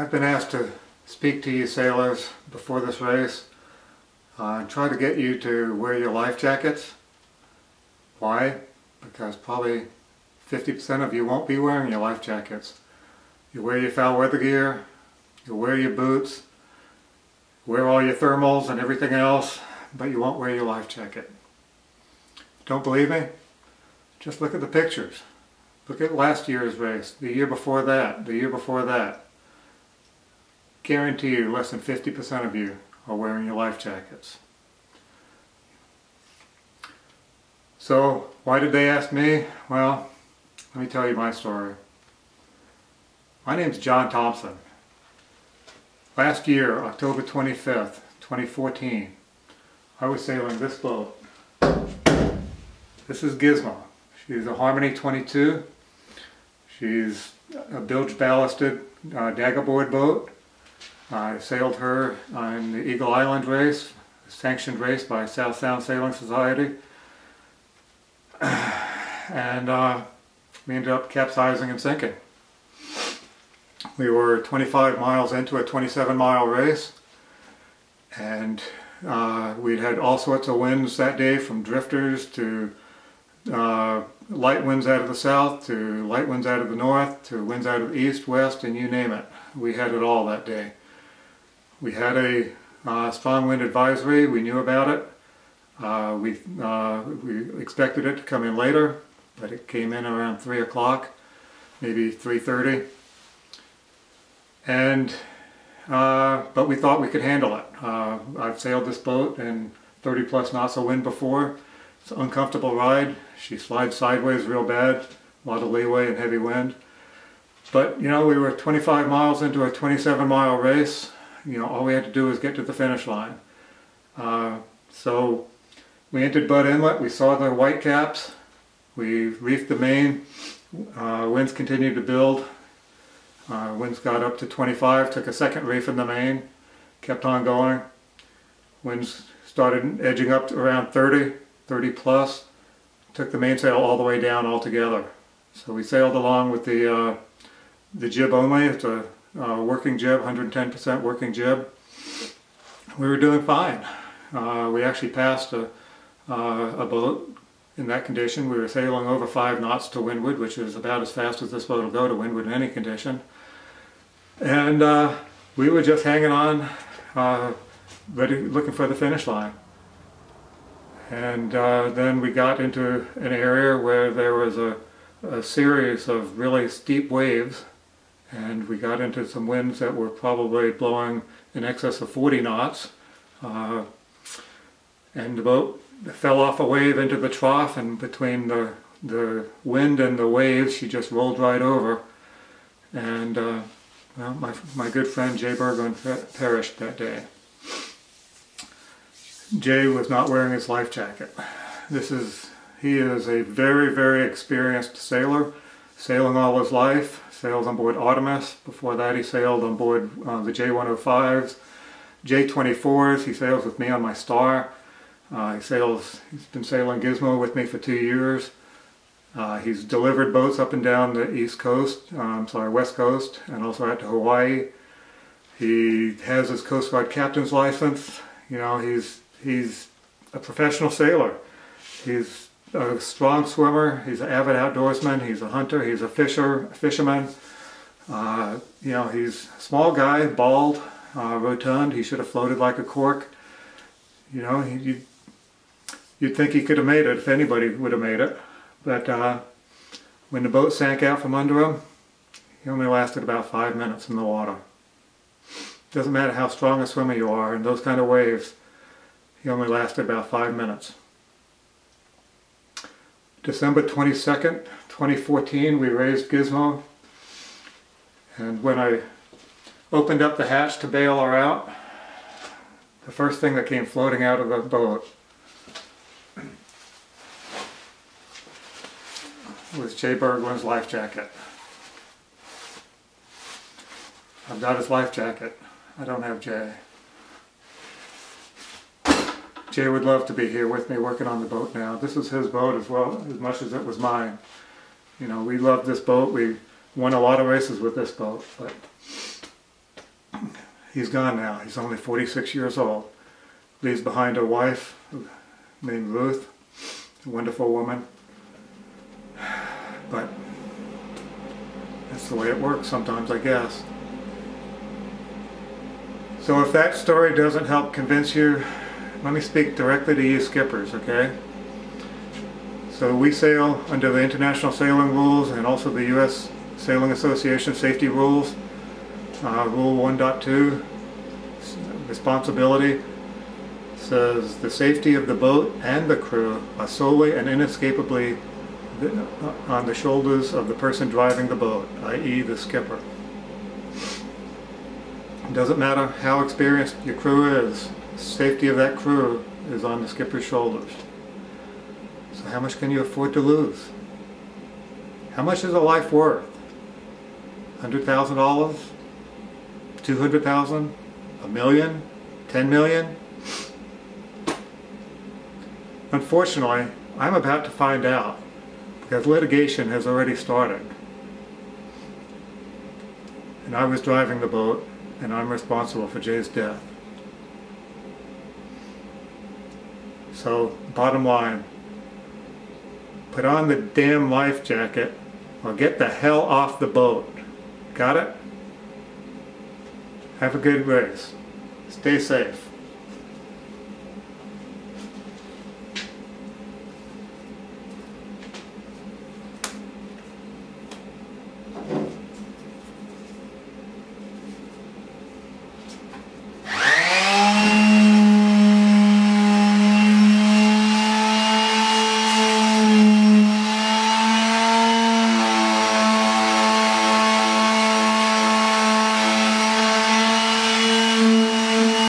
I've been asked to speak to you sailors before this race and try to get you to wear your life jackets. Why? Because probably 50% of you won't be wearing your life jackets. You wear your foul weather gear, you wear your boots, wear all your thermals and everything else, but you won't wear your life jacket. Don't believe me? Just look at the pictures. Look at last year's race, the year before that, the year before that. Guarantee you less than 50% of you are wearing your life jackets. So why did they ask me? Well, let me tell you my story. My name's John Thompson. Last year, October 25th, 2014, I was sailing this boat. This is Gizmo. She's a Harmony 22. She's a bilge ballasted daggerboard boat. I sailed her on the Eagle Island race, a sanctioned race by South Sound Sailing Society. And we ended up capsizing and sinking. We were 25 miles into a 27-mile race, and we'd had all sorts of winds that day, from drifters to light winds out of the south, to light winds out of the north, to winds out of the east, west, and you name it. We had it all that day. We had a strong wind advisory. We knew about it. We expected it to come in later, but it came in around 3 o'clock, maybe 3:30. And but we thought we could handle it. I've sailed this boat in 30 plus knots of wind before. It's an uncomfortable ride. She slides sideways real bad, a lot of leeway and heavy wind. But you know, we were 25 miles into a 27-mile race. You know, all we had to do was get to the finish line. So we entered Butt Inlet. We saw the white caps. We reefed the main. Winds continued to build. Winds got up to 25. Took a second reef in the main. Kept on going. Winds started edging up to around 30 plus. Took the mainsail all the way down altogether. So we sailed along with the jib only. It's a working jib, 110% working jib. We were doing fine. We actually passed a boat in that condition. We were sailing over 5 knots to windward, which is about as fast as this boat will go to windward in any condition. And we were just hanging on, ready, looking for the finish line. And then we got into an area where there was a series of really steep waves, and we got into some winds that were probably blowing in excess of 40 knots. And the boat fell off a wave into the trough, and between the wind and the waves, she just rolled right over. And well, my good friend Jay Berglund perished that day. Jay was not wearing his life jacket. He is a very, very experienced sailor, sailing all his life. Sails on board Artemis. Before that, he sailed on board the J105s, J24s. He sails with me on my Star. He's been sailing Gizmo with me for 2 years. He's delivered boats up and down the East Coast, West Coast, and also out to Hawaii. He has his Coast Guard captain's license. You know, he's a professional sailor. He's a strong swimmer. He's an avid outdoorsman. He's a hunter. He's a fisherman. You know, he's a small guy, bald, rotund. He should have floated like a cork. You know, you'd think he could have made it if anybody would have made it. But when the boat sank out from under him, he only lasted about 5 minutes in the water. Doesn't matter how strong a swimmer you are in those kind of waves, he only lasted about 5 minutes. December 22nd, 2014, we raised Gizmo. And when I opened up the hatch to bail her out, the first thing that came floating out of the boat was Jay Berglund's life jacket. I've got his life jacket. I don't have Jay. Jay would love to be here with me working on the boat now. This is his boat as well, as much as it was mine. You know, we love this boat. We won a lot of races with this boat, but He's gone now. He's only 46 years old. Leaves behind a wife named Ruth, a wonderful woman. But that's the way it works sometimes, I guess. So if that story doesn't help convince you, let me speak directly to you skippers, okay? So we sail under the International Sailing Rules and also the U.S. Sailing Association Safety Rules. Rule 1.2, responsibility, says the safety of the boat and the crew are solely and inescapably on the shoulders of the person driving the boat, i.e. the skipper. It doesn't matter how experienced your crew is, the safety of that crew is on the skipper's shoulders. So how much can you afford to lose? How much is a life worth? $100,000? $200,000? $1 million? $10 million? Unfortunately, I'm about to find out, because litigation has already started. And I was driving the boat, and I'm responsible for Jay's death. So, bottom line, put on the damn life jacket or get the hell off the boat. Got it? Have a good race. Stay safe.